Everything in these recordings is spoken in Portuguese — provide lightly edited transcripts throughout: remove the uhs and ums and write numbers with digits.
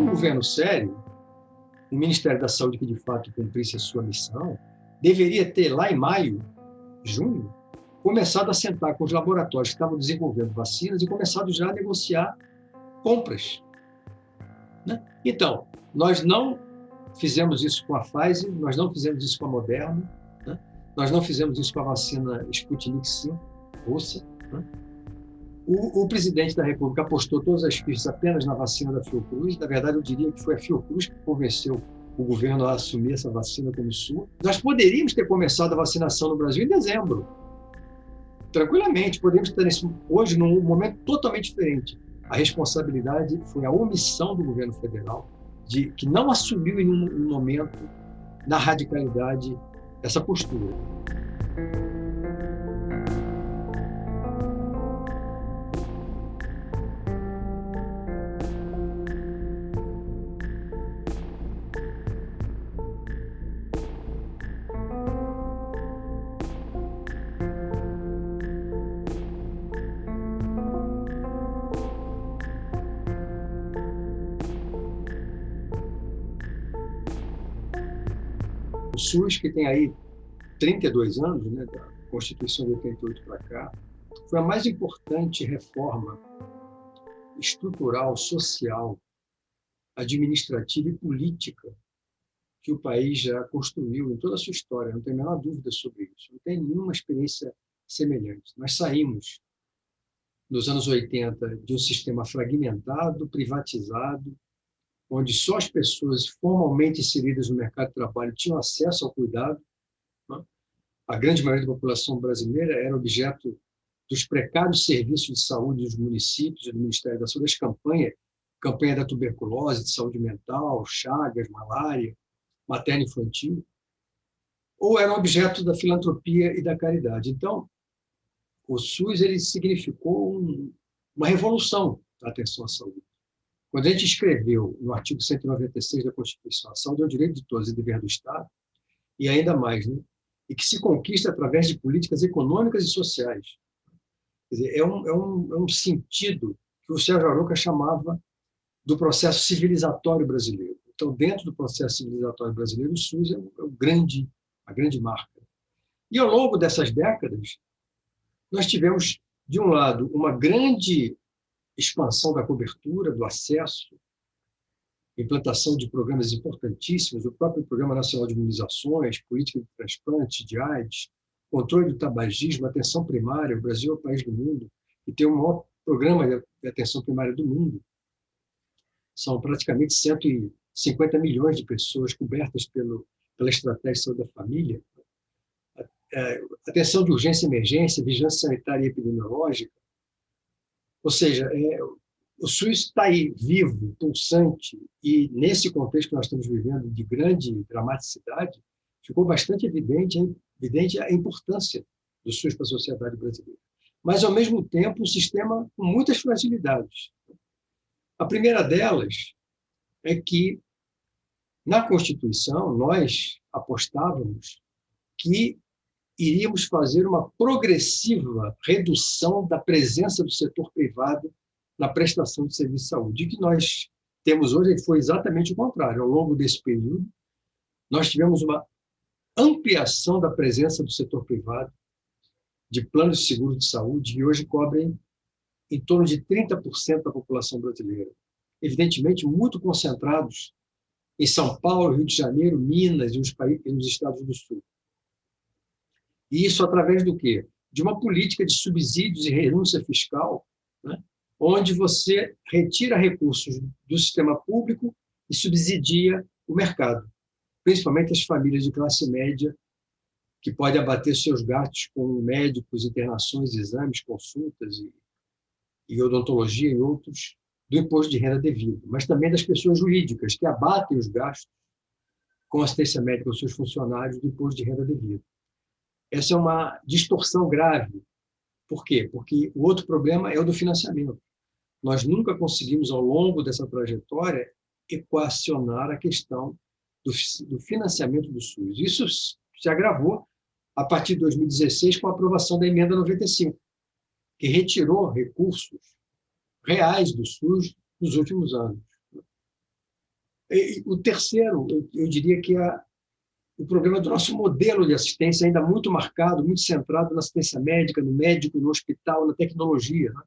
um governo sério, o Ministério da Saúde, que de fato cumprisse a sua missão, deveria ter, lá em maio, junho, começado a sentar com os laboratórios que estavam desenvolvendo vacinas e começado já a negociar compras. Né? Então, nós não fizemos isso com a Pfizer, nós não fizemos isso com a Moderna, né? Nós não fizemos isso com a vacina Sputnik V, russa. Né? O presidente da República apostou todas as fichas apenas na vacina da Fiocruz. Na verdade, eu diria que foi a Fiocruz que convenceu o governo a assumir essa vacina como sua. Nós poderíamos ter começado a vacinação no Brasil em dezembro. Tranquilamente, podemos estar hoje num momento totalmente diferente. A responsabilidade foi a omissão do governo federal, que não assumiu em um momento, na radicalidade, essa postura. O SUS, que tem aí 32 anos, né, da Constituição de 88 para cá, foi a mais importante reforma estrutural, social, administrativa e política que o país já construiu em toda a sua história. Não tem a menor dúvida sobre isso. Não tem nenhuma experiência semelhante. Nós saímos, nos anos 80, de um sistema fragmentado, privatizado, onde só as pessoas formalmente inseridas no mercado de trabalho tinham acesso ao cuidado. Né? A grande maioria da população brasileira era objeto dos precários serviços de saúde dos municípios e do Ministério da Saúde, as campanha da tuberculose, de saúde mental, chagas, malária, materno-infantil, ou eram objeto da filantropia e da caridade. Então, o SUS ele significou uma revolução da atenção à saúde. Quando a gente escreveu no artigo 196 da Constituição, a saúde é um direito de todos e dever do Estado, e ainda mais, né? E que se conquista através de políticas econômicas e sociais. Quer dizer, é um sentido que o Sérgio Arouca chamava do processo civilizatório brasileiro. Então, dentro do processo civilizatório brasileiro, o SUS é a grande marca. E ao longo dessas décadas, nós tivemos, de um lado, uma grande expansão da cobertura, do acesso, implantação de programas importantíssimos, o próprio Programa Nacional de Imunizações, política de transplantes, de AIDS, controle do tabagismo, atenção primária. O Brasil é o país do mundo que tem o maior programa de atenção primária do mundo. São praticamente 150 milhões de pessoas cobertas pela Estratégia de Saúde da Família. Atenção de urgência e emergência, vigilância sanitária e epidemiológica. Ou seja, o SUS está aí, vivo, pulsante, e nesse contexto que nós estamos vivendo de grande dramaticidade, ficou bastante evidente a importância do SUS para a sociedade brasileira. Mas, ao mesmo tempo, um sistema com muitas fragilidades. A primeira delas é que, na Constituição, nós apostávamos que iríamos fazer uma progressiva redução da presença do setor privado na prestação de serviço de saúde. O que nós temos hoje foi exatamente o contrário. Ao longo desse período, nós tivemos uma ampliação da presença do setor privado, de planos de seguro de saúde, que hoje cobrem em torno de 30% da população brasileira. Evidentemente, muito concentrados em São Paulo, Rio de Janeiro, Minas e nos estados do Sul. E isso através do quê? De uma política de subsídios e renúncia fiscal, né? Onde você retira recursos do sistema público e subsidia o mercado, principalmente as famílias de classe média, que podem abater seus gastos com médicos, internações, exames, consultas e odontologia e outros, do imposto de renda devido, mas também das pessoas jurídicas, que abatem os gastos com assistência médica aos seus funcionários do imposto de renda devido. Essa é uma distorção grave. Por quê? Porque o outro problema é o do financiamento. Nós nunca conseguimos, ao longo dessa trajetória, equacionar a questão do financiamento do SUS. Isso se agravou a partir de 2016 com a aprovação da Emenda 95, que retirou recursos reais do SUS nos últimos anos. E o terceiro, eu diria que é o problema do nosso modelo de assistência ainda muito marcado, muito centrado na assistência médica, no médico, no hospital, na tecnologia, né?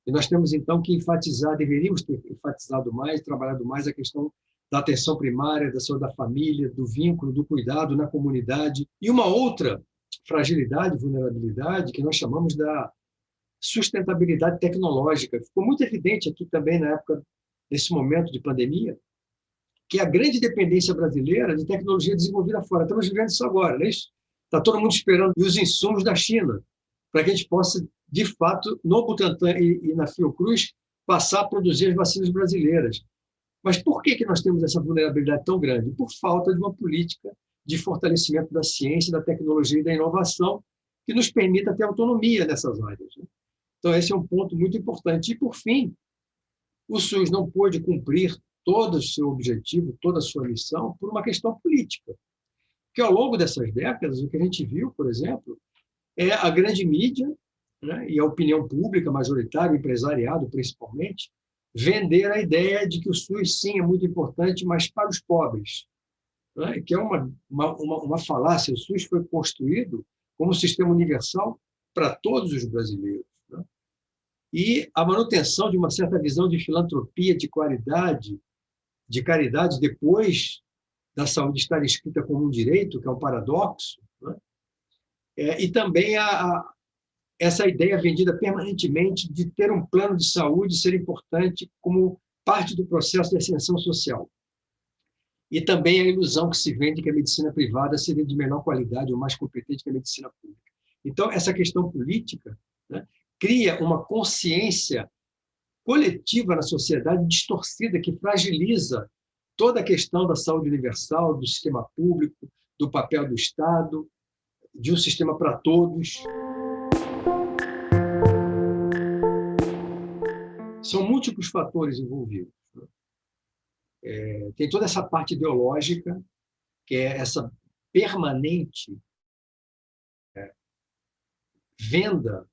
E nós temos, então, que enfatizar, deveríamos ter enfatizado mais, trabalhado mais a questão da atenção primária, da saúde da família, do vínculo, do cuidado na comunidade. E uma outra fragilidade, vulnerabilidade, que nós chamamos da sustentabilidade tecnológica. Ficou muito evidente aqui também na época, nesse momento de pandemia, que a grande dependência brasileira de tecnologia desenvolvida fora. Estamos vivendo isso agora, não é isso? Está todo mundo esperando os insumos da China, para que a gente possa, de fato, no Butantan e na Fiocruz, passar a produzir as vacinas brasileiras. Mas por que nós temos essa vulnerabilidade tão grande? Por falta de uma política de fortalecimento da ciência, da tecnologia e da inovação que nos permita ter autonomia nessas áreas. Então, esse é um ponto muito importante. E, por fim, o SUS não pôde cumprir todo o seu objetivo, toda a sua missão, por uma questão política. Porque, ao longo dessas décadas, o que a gente viu, por exemplo, é a grande mídia, né, e a opinião pública majoritária, o empresariado principalmente, vender a ideia de que o SUS, sim, é muito importante, mas para os pobres, né, que é uma falácia. O SUS foi construído como um sistema universal para todos os brasileiros. Né? E a manutenção de uma certa visão de filantropia, de caridade, depois da saúde estar escrita como um direito, que é um paradoxo, né? E também essa ideia vendida permanentemente de ter um plano de saúde ser importante como parte do processo de ascensão social. E também a ilusão que se vende que a medicina privada seria de menor qualidade ou mais competente que a medicina pública. Então, essa questão política, né, cria uma consciência coletiva na sociedade distorcida que fragiliza toda a questão da saúde universal, do sistema público, do papel do Estado, de um sistema para todos. São múltiplos fatores envolvidos. Tem toda essa parte ideológica, que é essa permanente venda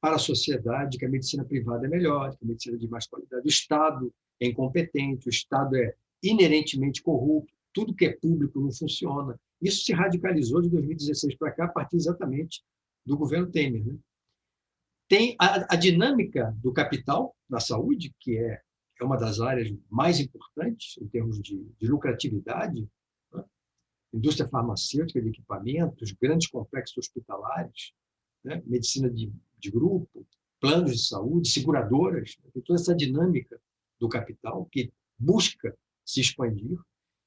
para a sociedade que a medicina privada é melhor, que a medicina é de mais qualidade. O Estado é incompetente, o Estado é inerentemente corrupto, tudo que é público não funciona. Isso se radicalizou de 2016 para cá, a partir exatamente do governo Temer. Né? Tem a dinâmica do capital na saúde, que é uma das áreas mais importantes em termos de lucratividade, né? Indústria farmacêutica de equipamentos, grandes complexos hospitalares, né? Medicina de grupo, planos de saúde, seguradoras, né? Tem toda essa dinâmica do capital que busca se expandir.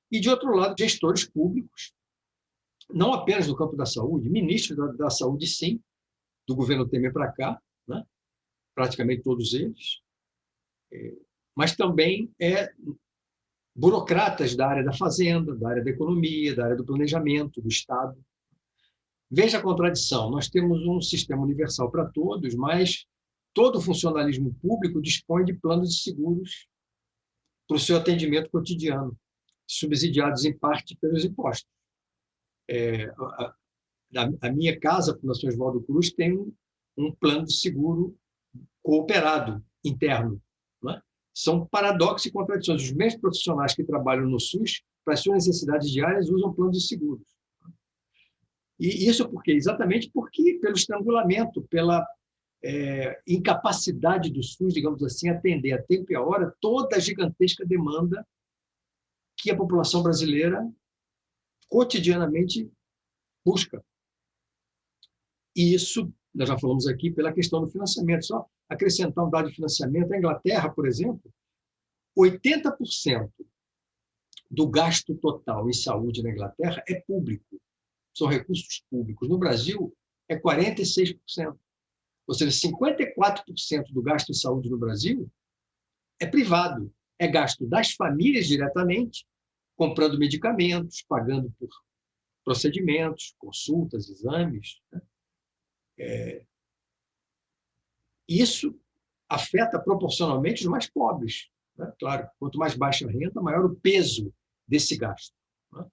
E, de outro lado, gestores públicos, não apenas no campo da saúde, ministros da saúde, sim, do governo Temer para cá, né? Praticamente todos eles, mas também burocratas da área da fazenda, da área da economia, da área do planejamento, do Estado. Veja a contradição, nós temos um sistema universal para todos, mas todo o funcionalismo público dispõe de planos de seguros para o seu atendimento cotidiano, subsidiados em parte pelos impostos. A minha casa, a Fundação Oswaldo Cruz, tem um plano de seguro cooperado, interno. Né? São paradoxos e contradições. Os mesmos profissionais que trabalham no SUS, para as suas necessidades diárias, usam planos de seguros. E isso por quê? Exatamente porque, pelo estrangulamento, pela incapacidade do SUS, digamos assim, atender a tempo e a hora toda a gigantesca demanda que a população brasileira cotidianamente busca. E isso, nós já falamos aqui, pela questão do financiamento. Só acrescentar um dado de financiamento. A Inglaterra, por exemplo, 80% do gasto total em saúde na Inglaterra é público. São recursos públicos. No Brasil, é 46%. Ou seja, 54% do gasto em saúde no Brasil é privado. É gasto das famílias diretamente, comprando medicamentos, pagando por procedimentos, consultas, exames. Né? Isso afeta proporcionalmente os mais pobres. Né? Claro, quanto mais baixa a renda, maior o peso desse gasto. Né?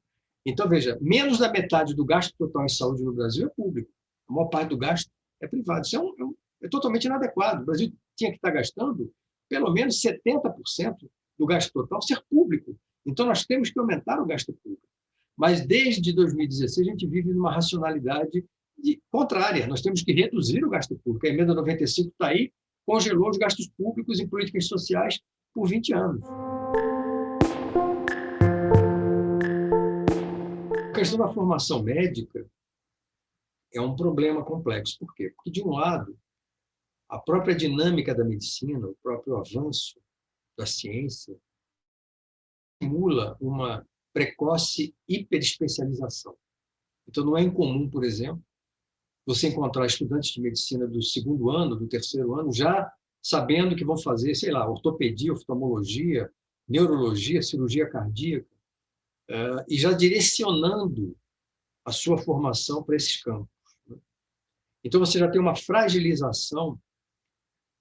Então, veja, menos da metade do gasto total em saúde no Brasil é público. A maior parte do gasto é privado. Isso é totalmente inadequado. O Brasil tinha que estar gastando pelo menos 70% do gasto total ser público. Então, nós temos que aumentar o gasto público. Mas, desde 2016, a gente vive numa racionalidade contrária. Nós temos que reduzir o gasto público. A emenda 95 está aí, congelou os gastos públicos em políticas sociais por 20 anos. A questão da formação médica é um problema complexo. Por quê? Porque, de um lado, a própria dinâmica da medicina, o próprio avanço da ciência, estimula uma precoce hiperespecialização. Então, não é incomum, por exemplo, você encontrar estudantes de medicina do segundo ano, do terceiro ano, já sabendo que vão fazer, sei lá, ortopedia, oftalmologia, neurologia, cirurgia cardíaca, e já direcionando a sua formação para esses campos. Então, você já tem uma fragilização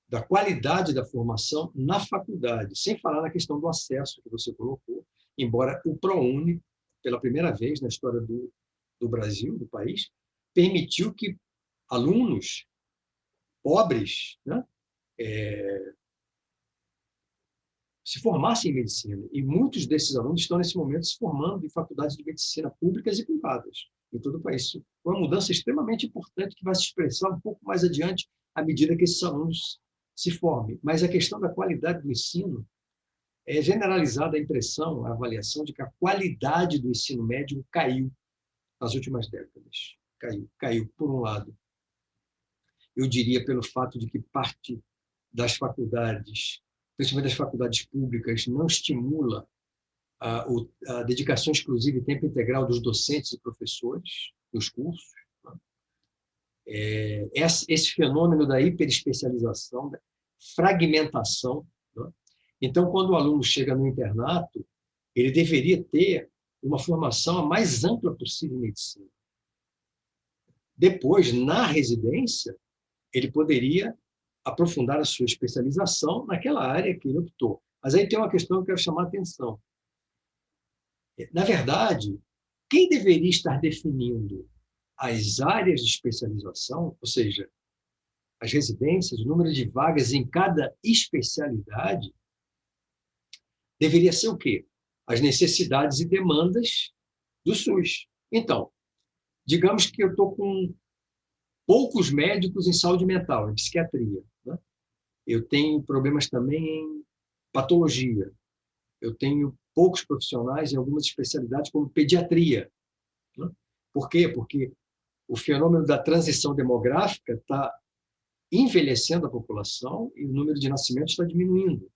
da qualidade da formação na faculdade, sem falar na questão do acesso que você colocou, embora o ProUni, pela primeira vez na história do Brasil, do país, permitiu que alunos pobres, né, se formassem em medicina. E muitos desses alunos estão, nesse momento, se formando em faculdades de medicina públicas e privadas em todo o país. Isso é uma mudança extremamente importante que vai se expressar um pouco mais adiante à medida que esses alunos se formem. Mas a questão da qualidade do ensino é generalizada a impressão, a avaliação de que a qualidade do ensino médio caiu nas últimas décadas. Caiu, por um lado. Eu diria pelo fato de que parte das faculdades, principalmente das faculdades públicas, não estimula a dedicação exclusiva e tempo integral dos docentes e professores nos cursos. Esse fenômeno da hiperespecialização, da fragmentação. Então, quando o aluno chega no internato, ele deveria ter uma formação a mais ampla possível em medicina. Depois, na residência, ele poderia aprofundar a sua especialização naquela área que ele optou. Mas aí tem uma questão que eu quero chamar a atenção. Na verdade, quem deveria estar definindo as áreas de especialização, ou seja, as residências, o número de vagas em cada especialidade, deveria ser o quê? As necessidades e demandas do SUS. Então, digamos que eu estou com poucos médicos em saúde mental, em psiquiatria, né? Eu tenho problemas também em patologia. Eu tenho poucos profissionais em algumas especialidades, como pediatria, né? Por quê? Porque o fenômeno da transição demográfica está envelhecendo a população e o número de nascimentos está diminuindo.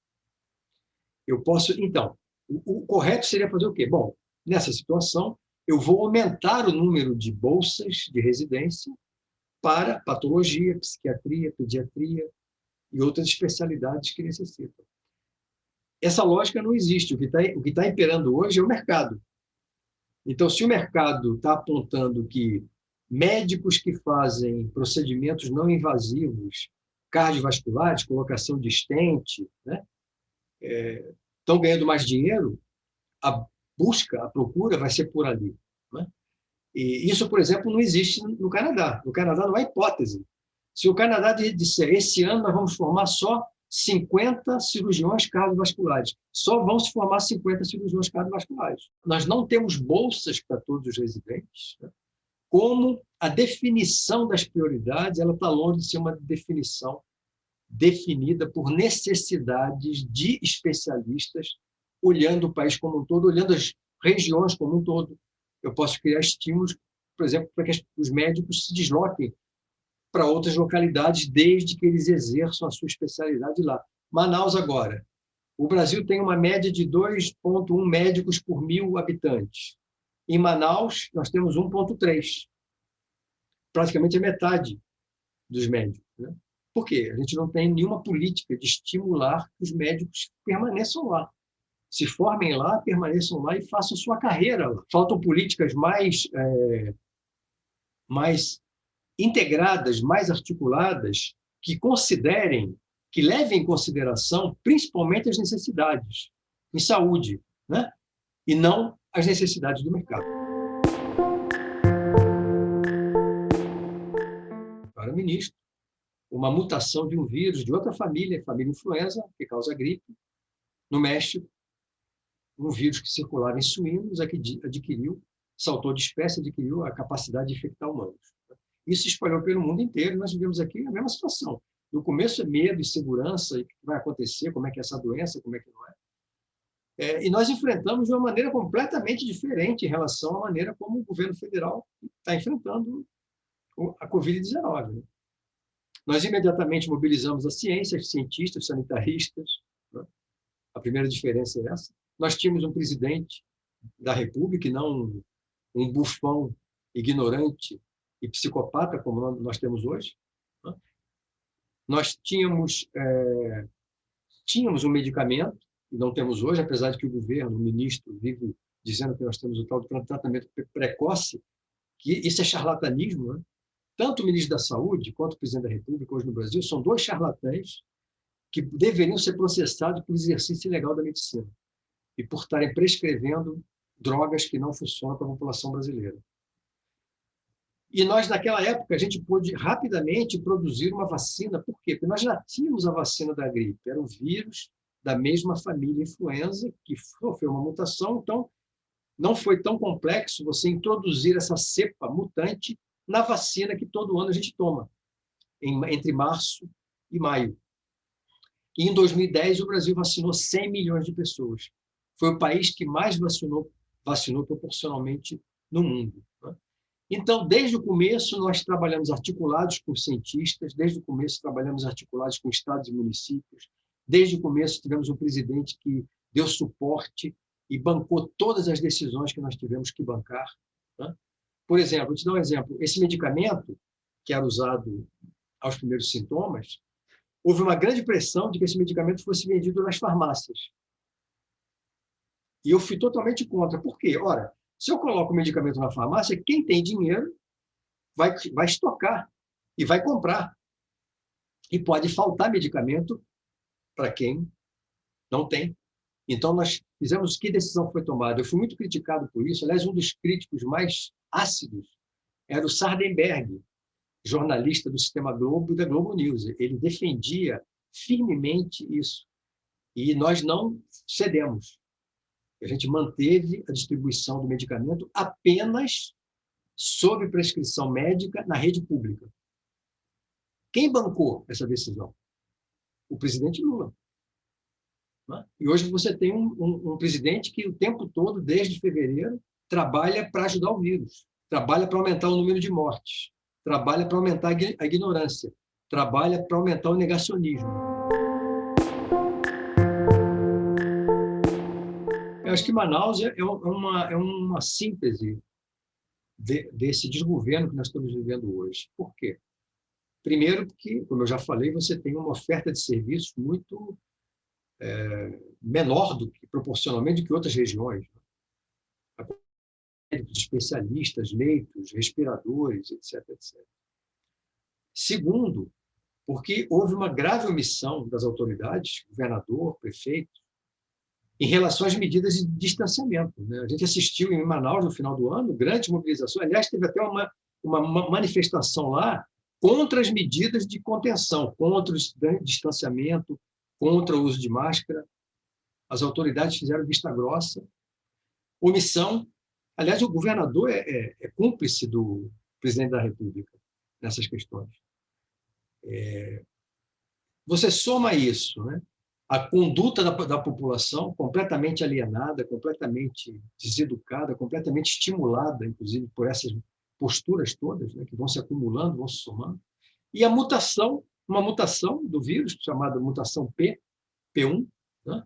Eu posso, então, o correto seria fazer o quê? Bom, nessa situação, eu vou aumentar o número de bolsas de residência para patologia, psiquiatria, pediatria e outras especialidades que necessitam. Essa lógica não existe. O que está imperando hoje é o mercado. Então, se o mercado está apontando que médicos que fazem procedimentos não invasivos, cardiovasculares, colocação de stent, né, estão ganhando mais dinheiro, a busca, a procura vai ser por ali, né? E isso, por exemplo, não existe no Canadá. No Canadá não há hipótese. Se o Canadá disser, esse ano nós vamos formar só 50 cirurgiões cardiovasculares, só vão se formar 50 cirurgiões cardiovasculares. Nós não temos bolsas para todos os residentes, né? Como a definição das prioridades, ela está longe de ser uma definição definida por necessidades de especialistas, olhando o país como um todo, olhando as regiões como um todo. Eu posso criar estímulos, por exemplo, para que os médicos se desloquem para outras localidades, desde que eles exerçam a sua especialidade lá. Manaus agora. O Brasil tem uma média de 2,1 médicos por 1.000 habitantes. Em Manaus, nós temos 1,3. Praticamente a metade dos médicos, né? Por quê? A gente não tem nenhuma política de estimular que os médicos permaneçam lá. Se formem lá, permaneçam lá e façam sua carreira lá. Faltam políticas mais integradas, mais articuladas, que considerem, que levem em consideração principalmente as necessidades em saúde, né? E não as necessidades do mercado. Para o ministro, uma mutação de um vírus de outra família, família influenza, que causa gripe, no México, um vírus que circulava em suínos, saltou de espécie, adquiriu a capacidade de infectar humanos. Isso se espalhou pelo mundo inteiro, e nós vivemos aqui a mesma situação. No começo é medo, insegurança, o que vai acontecer, como é que é essa doença, como é que não é. E nós enfrentamos de uma maneira completamente diferente em relação à maneira como o governo federal está enfrentando a Covid-19. Né? Nós imediatamente mobilizamos a ciência, os cientistas, os sanitaristas. Né? A primeira diferença é essa. Nós tínhamos um presidente da República, e não um bufão ignorante e psicopata, como nós temos hoje. Né? Nós tínhamos um medicamento, e não temos hoje, apesar de que o governo, o ministro, vive dizendo que nós temos o tal do tratamento precoce, que isso é charlatanismo. Né? Tanto o ministro da Saúde quanto o presidente da República, hoje no Brasil, são dois charlatães que deveriam ser processados por exercício ilegal da medicina e por estarem prescrevendo drogas que não funcionam para a população brasileira. E nós, naquela época, a gente pôde rapidamente produzir uma vacina. Por quê? Porque nós já tínhamos a vacina da gripe. Era um vírus da mesma família influenza, que sofreu uma mutação. Então, não foi tão complexo você introduzir essa cepa mutante na vacina que todo ano a gente toma, entre março e maio. E em 2010, o Brasil vacinou 100 milhões de pessoas. Foi o país que mais vacinou proporcionalmente no mundo. Né? Então, desde o começo, nós trabalhamos articulados com cientistas, desde o começo trabalhamos articulados com estados e municípios, desde o começo tivemos um presidente que deu suporte e bancou todas as decisões que nós tivemos que bancar. Né? Por exemplo, vou te dar um exemplo. Esse medicamento, que era usado aos primeiros sintomas, houve uma grande pressão de que esse medicamento fosse vendido nas farmácias. E eu fui totalmente contra. Por quê? Ora, se eu coloco o medicamento na farmácia, quem tem dinheiro vai estocar e vai comprar. E pode faltar medicamento para quem não tem. Então, nós fizemos que decisão foi tomada. Eu fui muito criticado por isso. Aliás, um dos críticos mais ácidos era o Sardenberg, jornalista do Sistema Globo e da Globo News. Ele defendia firmemente isso. E nós não cedemos. A gente manteve a distribuição do medicamento apenas sob prescrição médica na rede pública. Quem bancou essa decisão? O presidente Lula. E hoje você tem um presidente que o tempo todo, desde fevereiro, trabalha para ajudar o vírus, trabalha para aumentar o número de mortes, trabalha para aumentar a ignorância, trabalha para aumentar o negacionismo. Eu acho que Manaus é uma síntese desse desgoverno que nós estamos vivendo hoje. Por quê? Primeiro, porque, como eu já falei, você tem uma oferta de serviços muito menor proporcionalmente do que outras regiões. Especialistas, leitos, respiradores, etc, etc. Segundo, porque houve uma grave omissão das autoridades, governador, prefeito, em relação às medidas de distanciamento. Né? A gente assistiu em Manaus, no final do ano, grandes mobilizações. Aliás, teve até uma manifestação lá contra as medidas de contenção, contra o distanciamento, contra o uso de máscara. As autoridades fizeram vista grossa. Omissão. Aliás, o governador é cúmplice do presidente da República nessas questões. Você soma isso, né? A conduta da população completamente alienada, completamente deseducada, completamente estimulada, inclusive, por essas posturas todas, né, que vão se acumulando, vão se somando, e a mutação, uma mutação do vírus, chamada mutação P1, né,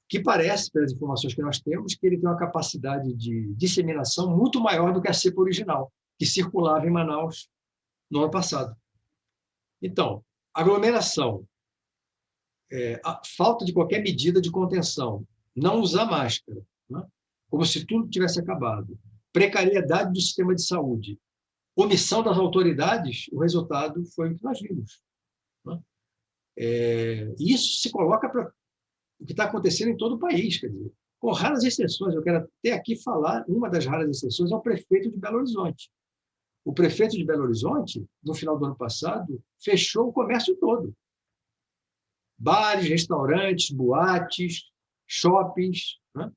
que parece, pelas informações que nós temos, que ele tem uma capacidade de disseminação muito maior do que a cepa original, que circulava em Manaus no ano passado. Então, aglomeração, a falta de qualquer medida de contenção, não usar máscara, né? Como se tudo tivesse acabado, precariedade do sistema de saúde, omissão das autoridades, o resultado foi o que nós vimos. Né? Isso se coloca para o que está acontecendo em todo o país, quer dizer, com raras exceções. Eu quero até aqui falar, uma das raras exceções é o prefeito de Belo Horizonte. O prefeito de Belo Horizonte, no final do ano passado, fechou o comércio todo. Bares, restaurantes, boates, shoppings, né?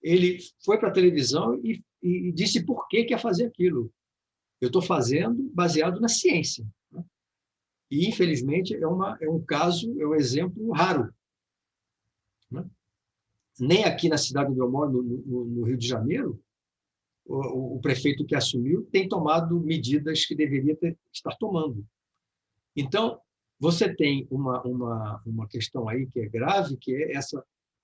ele foi para a televisão e disse por que quer fazer aquilo. Eu estou fazendo baseado na ciência. E, infelizmente, é um caso, é um exemplo raro. Nem aqui na cidade onde eu moro, no Rio de Janeiro, o prefeito que assumiu tem tomado medidas que deveria estar tomando. Então, você tem uma questão aí que é grave, que é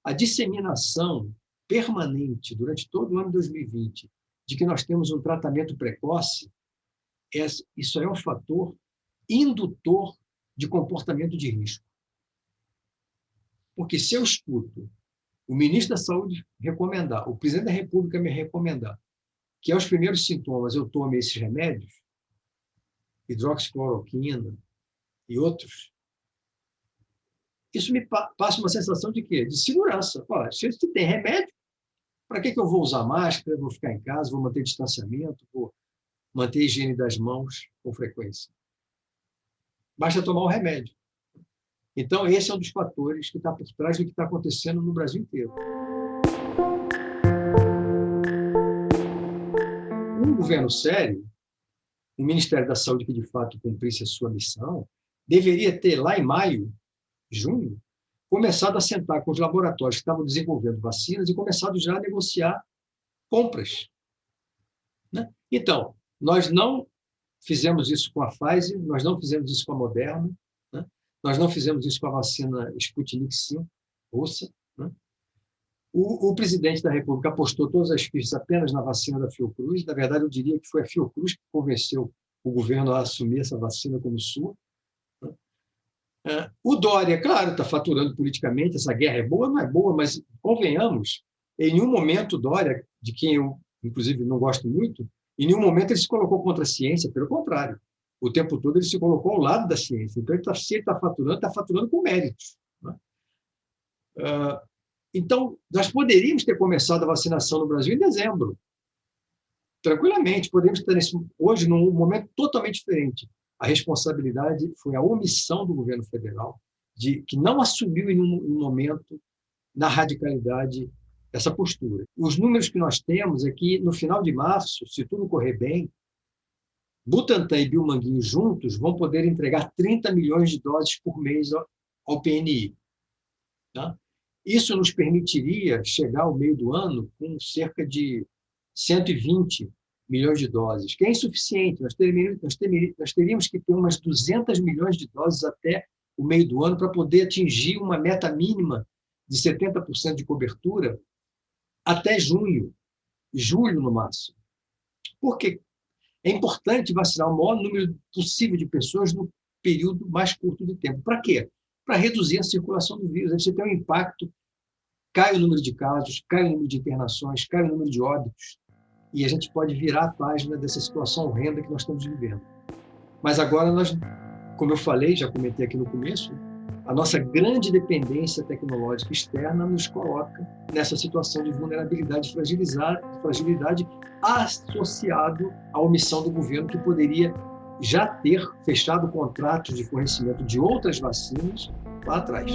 a disseminação permanente, durante todo o ano de 2020, de que nós temos um tratamento precoce. Isso é um fator indutor de comportamento de risco. Porque se eu escuto o ministro da Saúde recomendar, o presidente da República me recomendar que aos primeiros sintomas eu tome esses remédios, hidroxicloroquina e outros, isso me passa uma sensação de quê? De segurança. Olha, se tem remédio, para que eu vou usar máscara, vou ficar em casa, vou manter distanciamento, vou manter a higiene das mãos com frequência? Basta tomar o remédio. Então, esse é um dos fatores que está por trás do que está acontecendo no Brasil inteiro. Um governo sério, o Ministério da Saúde que, de fato, cumprisse a sua missão, deveria ter, lá em maio, junho, começado a sentar com os laboratórios que estavam desenvolvendo vacinas e começado já a negociar compras. Então, nós não fizemos isso com a Pfizer, nós não fizemos isso com a Moderna, nós não fizemos isso com a vacina Sputnik V, russa. O presidente da República apostou todas as fichas apenas na vacina da Fiocruz. Na verdade, eu diria que foi a Fiocruz que convenceu o governo a assumir essa vacina como sua. O Dória, claro, está faturando politicamente, essa guerra é boa, não é boa, mas convenhamos, em nenhum momento Dória, de quem eu, inclusive, não gosto muito, em nenhum momento ele se colocou contra a ciência, pelo contrário. O tempo todo ele se colocou ao lado da ciência. Então, se ele está faturando com méritos. Então, nós poderíamos ter começado a vacinação no Brasil em dezembro. Tranquilamente, podemos estar hoje num momento totalmente diferente. A responsabilidade foi a omissão do governo federal, que não assumiu em um momento, na radicalidade, essa postura. Os números que nós temos é que, no final de março, se tudo correr bem, Butantan e Biomanguinho juntos vão poder entregar 30 milhões de doses por mês ao PNI. Isso nos permitiria chegar ao meio do ano com cerca de 120 milhões de doses, que é insuficiente. Nós teríamos que ter umas 200 milhões de doses até o meio do ano para poder atingir uma meta mínima de 70% de cobertura até julho no máximo. Por quê? É importante vacinar o maior número possível de pessoas no período mais curto de tempo. Para quê? Para reduzir a circulação do vírus. Aí você tem um impacto, cai o número de casos, cai o número de internações, cai o número de óbitos, e a gente pode virar a página dessa situação horrenda que nós estamos vivendo. Mas agora, como eu falei, já comentei aqui no começo, a nossa grande dependência tecnológica externa nos coloca nessa situação de vulnerabilidade e fragilidade associado à omissão do governo, que poderia já ter fechado contratos de fornecimento de outras vacinas lá atrás.